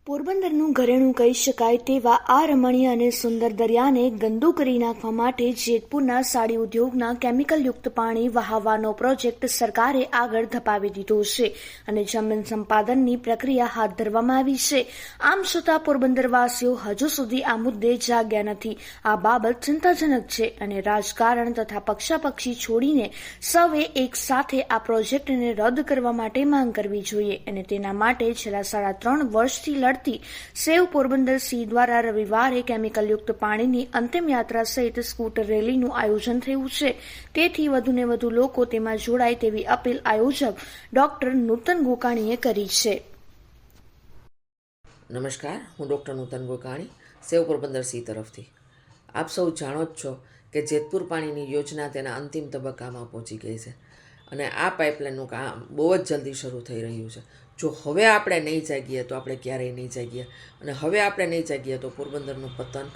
પોરબંદરનું ઘરેણું કહી શકાય તેવા આ રમણીય અને સુંદર દરિયાને ગંદુ કરી નાખવા માટે જેતપુરના સાડી ઉદ્યોગના કેમિકલયુક્ત પાણી વહાવવાનો પ્રોજેક્ટ સરકારે આગળ ધપાવી દીધો છે અને જમીન સંપાદનની પ્રક્રિયા હાથ ધરવામાં આવી છે. આમ છતાં પોરબંદરવાસીઓ હજુ સુધી આ મુદ્દે જાગ્યા નથી. આ બાબત ચિંતાજનક છે અને રાજકારણ તથા પક્ષાપક્ષી છોડીને સૌએ એક સાથે આ પ્રોજેક્ટને રદ કરવા માટે માંગ કરવી જોઈએ અને તેના માટે છેલ્લા 3.5 વર્ષથી સેવ પોરબંદર સી દ્વારા રવિવારે કેમિકલયુક્ત પાણીની અંતિમ યાત્રા સહિત સ્કૂટર રેલીનું આયોજન થયું છે. તેથી વધુને વધુ લોકો તેમાં જોડાય તેવી અપીલ આયોજક ડોક્ટર નૂતન ગોકાણીએ કરી છે. નમસ્કાર, હું ડૉક્ટર નૂતન ગોકાણી, સેવ પોરબંદર સી તરફથી. આપ સૌ જાણો જ છો કે જેતપુર પાણીની યોજના તેના અંતિમ તબક્કામાં પહોંચી ગઈ છે અને આ પાઇપલાઇનનું કામ બહુ જ જલ્દી શરૂ થઈ રહ્યું છે. જો હવે આપણે નહીં જાગીએ તો આપણે ક્યારેય નહીં જાગીએ અને હવે આપણે નહીં જાગીએ તો પોરબંદરનું પતન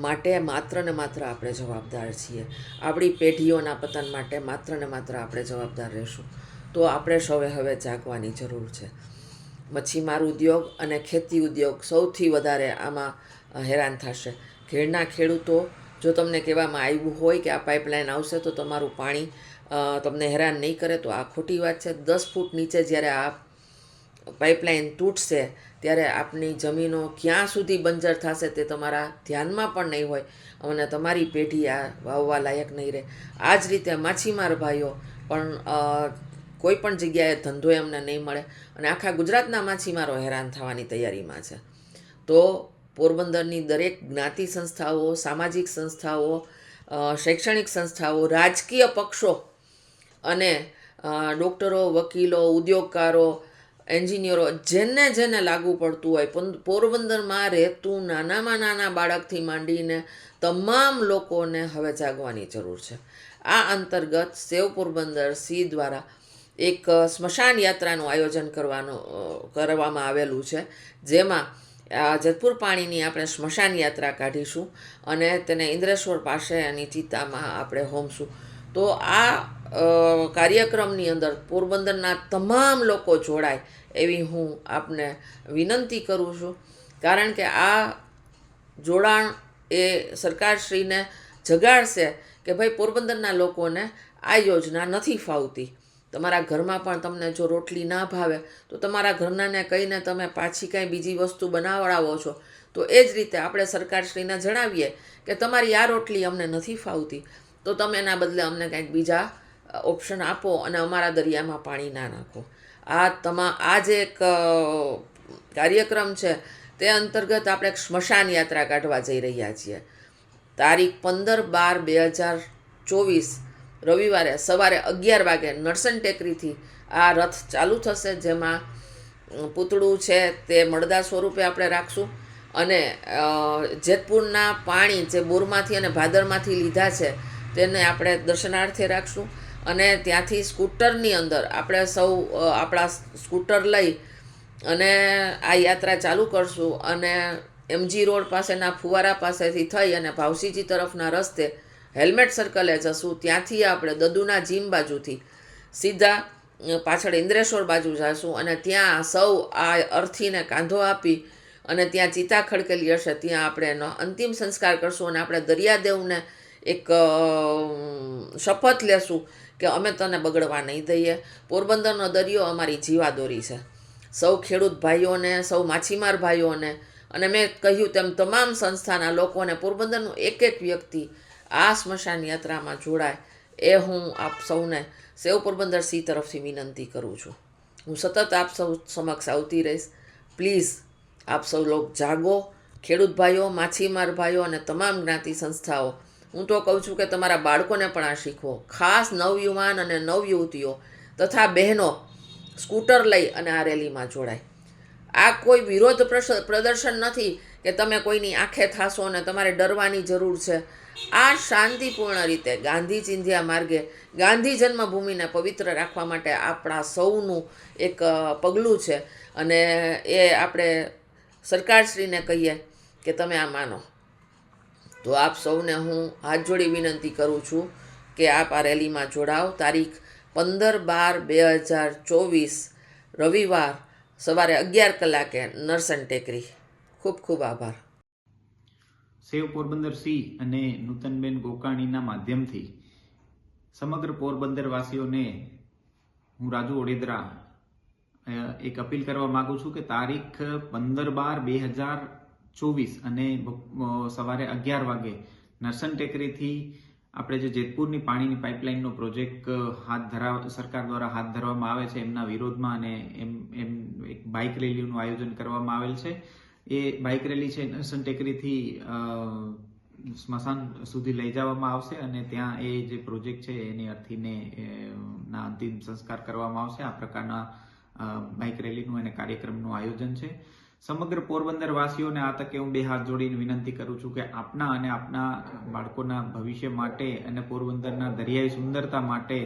માટે માત્ર ને માત્ર આપણે જવાબદાર છીએ. આપણી પેઢીઓના પતન માટે માત્ર ને માત્ર આપણે જવાબદાર રહેશું. તો આપણે સૌએ હવે જાગવાની જરૂર છે. મચ્છીમાર ઉદ્યોગ અને ખેતી ઉદ્યોગ સૌથી વધારે આમાં હેરાન થશે. ઘેરના ખેડૂતો, જો તમને કહેવામાં આવ્યું હોય કે આ પાઇપલાઇન આવશે તો તમારું પાણી તમને હેરાન નહીં કરે તો આ ખોટી વાત છે. 10 ફૂટ નીચે જ્યારે આ પાઇપલાઇન તૂટશે ત્યારે આપની જમીનો ક્યાં સુધી બંજર થશે તે તમારા ધ્યાનમાં પણ નહીં હોય અને તમારી પેઢી આ વાવવા લાયક નહીં રહે. આ જ રીતે માછીમાર ભાઈઓ પણ કોઈ પણ જગ્યાએ ધંધો એમને નહીં મળે અને આખા ગુજરાતના માછીમારો હેરાન થવાની તૈયારીમાં છે. તો પોરબંદરની દરેક જ્ઞાતિ સંસ્થાઓ, સામાજિક સંસ્થાઓ, શૈક્ષણિક સંસ્થાઓ, રાજકીય પક્ષો અને ડૉક્ટરો, વકીલો, ઉદ્યોગકારો, એન્જિનિયરો, જેને લાગુ પડતું હોય, પોરબંદરમાં રહેતું નાનામાં નાના બાળકથી માંડીને તમામ લોકોને હવે જાગવાની જરૂર છે. આ અંતર્ગત સેવ પોરબંદર સી દ્વારા એક સ્મશાન યાત્રાનું આયોજન કરવામાં આવેલું છે, જેમાં જેતપુર પાણીની આપણે સ્મશાન યાત્રા કાઢીશું અને તેને ઇન્દ્રેશ્વર પાસે એની ચિતામાં આપણે હોમશું. તો આ કાર્યક્રમની અંદર પોરબંદરના તમામ લોકો જોડાય એવી હું આપને વિનંતી કરું છું, કારણ કે આ જોડાણ એ સરકારશ્રીને જગાડશે કે ભાઈ પોરબંદરના લોકોને આ યોજના નથી ફાવતી. તમારા ઘરમાં પણ તમને જો રોટલી ના ભાવે તો તમારા ઘરનાને કહીને તમે પાછી કાંઈ બીજી વસ્તુ બનાવડાવો છો. તો એ જ રીતે આપણે સરકારશ્રીને જણાવીએ કે તમારી આ રોટલી અમને નથી ફાવતી, તો તમે એના બદલે અમને કંઈક બીજા ઓપ્શન આપો અને અમારા દરિયામાં પાણી ના નાખો. આ જે એક કાર્યક્રમ છે તે અંતર્ગત આપણે એક સ્મશાન યાત્રા કાઢવા જઈ રહ્યા છીએ. તારીખ 15/12/2024 રવિવારે સવારે 11 વાગે નરસન ટેકરીથી આ રથ ચાલુ થશે, જેમાં પૂતળું છે તે મળદા સ્વરૂપે આપણે રાખશું અને જેતપુરના પાણી જે બોરમાંથી અને ભાદરમાંથી લીધા છે તેને આપણે દર્શનાર્થે રાખશું અને ત્યાંથી સ્કૂટરની અંદર આપણે સૌ આપણા સ્કૂટર લઈ અને આ યાત્રા ચાલુ કરશું અને MG રોડ પાસેના ફુવારા પાસેથી થઈ અને ભાવસીજી તરફના રસ્તે હેલ્મેટ સર્કલે જશું. ત્યાંથી આપણે દદુના જીમ બાજુથી સીધા પાછળ ઇન્દ્રેશ્વર બાજુ જઈશું અને ત્યાં સૌ આ અર્થીને કાંધો આપી અને ત્યાં ચિતા ખડકેલી હશે ત્યાં આપણે એનો અંતિમ સંસ્કાર કરશું અને આપણે દરિયાદેવને એક શપથ લેશું કે અમે તને બગડવા નહીં દઈએ. પોરબંદરનો દરિયો અમારી જીવાદોરી છે. સૌ ખેડૂત ભાઈઓને, સૌ માછીમાર ભાઈઓને અને મેં કહ્યું તેમ તમામ સંસ્થાના લોકોને, પોરબંદરનું એક વ્યક્તિ આ સ્મશાન યાત્રામાં જોડાય એ હું આપ સૌને સેવ પોરબંદર સી તરફથી વિનંતી કરું છું. હું સતત આપ સૌ સમક્ષ આવતી રહીશ. પ્લીઝ આપ સૌ લોક જાગો. ખેડૂત ભાઈઓ, માછીમાર ભાઈઓ અને તમામ જ્ઞાતિ સંસ્થાઓ, હું તો કહું છું કે તમારા બાળકોને પણ આ શીખવો. ખાસ નવયુવાન અને નવયુવતીઓ તથા બહેનો સ્કૂટર લઈ અને આ રેલીમાં જોડાય. આ કોઈ વિરોધ પ્રદર્શન નથી કે તમે કોઈની આંખે થાશો અને તમારે ડરવાની જરૂર છે. આ શાંતિપૂર્ણ રીતે ગાંધી ચિંધ્યા માર્ગે ગાંધી જન્મભૂમિને પવિત્ર રાખવા માટે આપણા સૌનું એક પગલું છે અને એ આપણે સરકારશ્રીને કહીએ કે તમે આ માનો. તો આપ સૌને હું હાથ જોડી વિનંતી કરું છું કે આપ આ રેલીમાં જોડાઓ. તારીખ 15/12/2024 રવિવાર સવારે 11 કલાકે નરસન ટેકરી. ખૂબ ખૂબ આભાર. સેવ પોરબંદર સી અને નૂતનબેન ગોકાણીના માધ્યમથી સમગ્ર પોરબંદરવાસીઓને હું રાજુ ઓડેદરા એક અપીલ કરવા માંગુ છું કે તારીખ 15/12/2024 અને સવારે 11 વાગે નરસન ટેકરીથી આપણે જે જેતપુરની પાણીની પાઇપલાઇનનો પ્રોજેક્ટ સરકાર દ્વારા હાથ ધરવામાં આવે છે એમના વિરોધમાં અને એમ એક બાઇક રેલીનું આયોજન કરવામાં આવેલ છે. એ બાઇક રેલી છે નરસન ટેકરીથી સ્મશાન સુધી લઈ જવામાં આવશે અને ત્યાં એ જે પ્રોજેક્ટ છે એની અર્થીને ના અંતિમ સંસ્કાર કરવામાં આવશે. આ પ્રકારના બાઇક રેલીનું અને કાર્યક્રમનું આયોજન છે. સમગ્ર પોરબંદર વાસીઓને આ તકે હું 2 હાથ જોડીને વિનંતી કરું છું કે આપના અને આપના બાળકોના ભવિષ્ય માટે અને પોરબંદરના દરિયાઈ સુંદરતા માટે,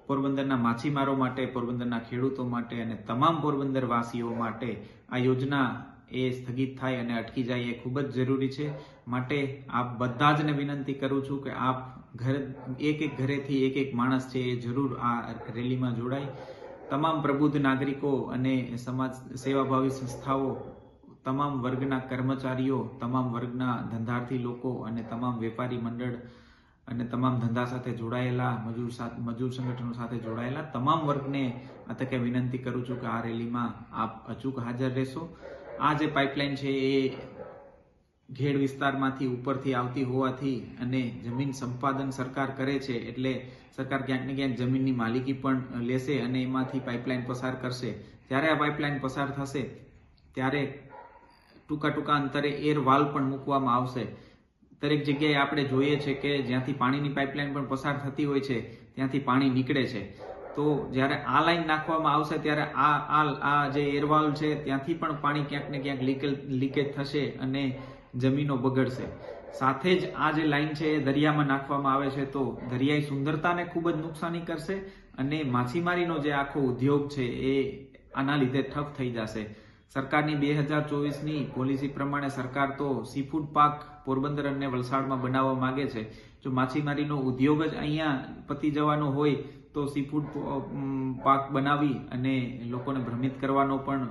પોરબંદરના માછીમારો માટે, પોરબંદરના ખેડૂતો માટે અને તમામ પોરબંદર વાસીઓ માટે આ યોજના એ સ્થગિત થાય અને અટકી જાય એ ખૂબ જ જરૂરી છે. માટે આપ બધા જને વિનંતી કરું છું કે આપ એક ઘરેથી એક માણસ છે એ જરૂર આ રેલીમાં જોડાય. તમામ પ્રબુદ્ધ નાગરિકો અને સમાજ સેવાભાવી સંસ્થાઓ, તમામ વર્ગના કર્મચારીઓ, તમામ વર્ગના ધંધાર્થી લોકો અને તમામ વેપારી મંડળ અને તમામ ધંધા સાથે જોડાયેલા મજૂર સંગઠનો સાથે જોડાયેલા તમામ વર્ગને આ તકે વિનંતી કરું છું કે આ રેલીમાં આપ અચૂક હાજર રહેશો. આ જે પાઇપલાઇન છે એ ઘેડ વિસ્તારમાંથી ઉપરથી આવતી હોવાથી અને જમીન સંપાદન સરકાર કરે છે એટલે સરકાર ક્યાંક ને ક્યાંક જમીનની માલિકી પણ લેશે અને એમાંથી પાઇપલાઇન પસાર કરશે. જ્યારે આ પાઇપલાઇન પસાર થશે ત્યારે ટૂંકા અંતરે એર વાલ પણ મૂકવામાં આવશે. દરેક જગ્યાએ આપણે જોઈએ છે કે જ્યાંથી પાણીની પાઇપલાઇન પણ પસાર થતી હોય છે ત્યાંથી પાણી નીકળે છે. તો જ્યારે આ લાઈન નાખવામાં આવશે ત્યારે આ જે એરવાલ છે ત્યાંથી પણ પાણી ક્યાંક ને ક્યાંક લીકેજ થશે અને જમીનો બગડશે. સાથે જ આ જે લાઈન છે એ દરિયામાં નાખવામાં આવે છે તો દરિયાઈ સુંદરતાને ખૂબ જ નુકસાની કરશે અને માછીમારીનો જે આખો ઉદ્યોગ છે એ આના લીધે ઠપ થઈ જશે. સરકારની 2024ની પોલિસી પ્રમાણે સરકાર તો સીફૂડ પાર્ક પોરબંદર અને વલસાડમાં બનાવવા માંગે છે. જો માછીમારીનો ઉદ્યોગ જ અહીંયા પતી જવાનો હોય તો સીફૂડ પાર્ક બનાવી અને લોકોને ભ્રમિત કરવાનો પણ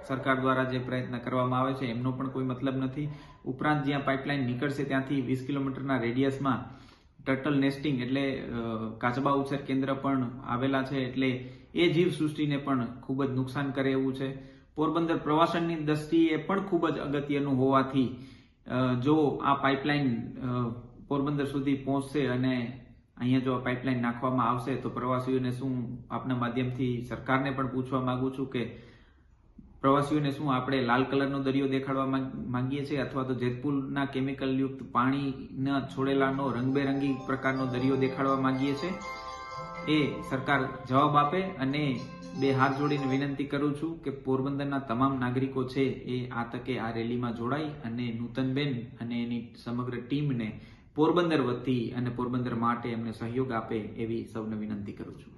સરકાર દ્વારા જે પ્રયત્ન કરવામાં આવે છે એમનો પણ કોઈ મતલબ નથી. ઉપરાંત જ્યાં પાઇપલાઇન નીકળશે ત્યાંથી 20 કિલોમીટરના રેડિયસમાં ટર્ટલ નેસ્ટિંગ એટલે કાચબા ઉછેર કેન્દ્ર પણ આવેલા છે એટલે એ જીવસૃષ્ટિને પણ ખૂબ જ નુકસાન કરે એવું છે. પોરબંદર પ્રવાસનની દ્રષ્ટિએ પણ ખૂબ જ અગત્યનું હોવાથી જો આ પાઇપલાઇન પોરબંદર સુધી પહોંચશે અને અહીંયા જો આ પાઇપલાઇન નાખવામાં આવશે તો પ્રવાસીઓને શું, આપના માધ્યમથી સરકારને પણ પૂછવા માંગુ છું કે પ્રવાસીઓને શું આપણે લાલ કલરનો દરિયો દેખાડવા માંગીએ છીએ અથવા તો જેતપુરના કેમિકલયુક્ત પાણીના છોડેલાનો રંગબેરંગી પ્રકારનો દરિયો દેખાડવા માંગીએ છીએ? એ સરકાર જવાબ આપે. અને 2 હાથ જોડીને વિનંતી કરું છું કે પોરબંદરના તમામ નાગરિકો છે એ આ તકે આ રેલીમાં જોડાય અને નૂતનબેન અને એની સમગ્ર ટીમને પોરબંદર વતી અને પોરબંદર માટે એમને સહયોગ આપે એવી સૌને વિનંતી કરું છું.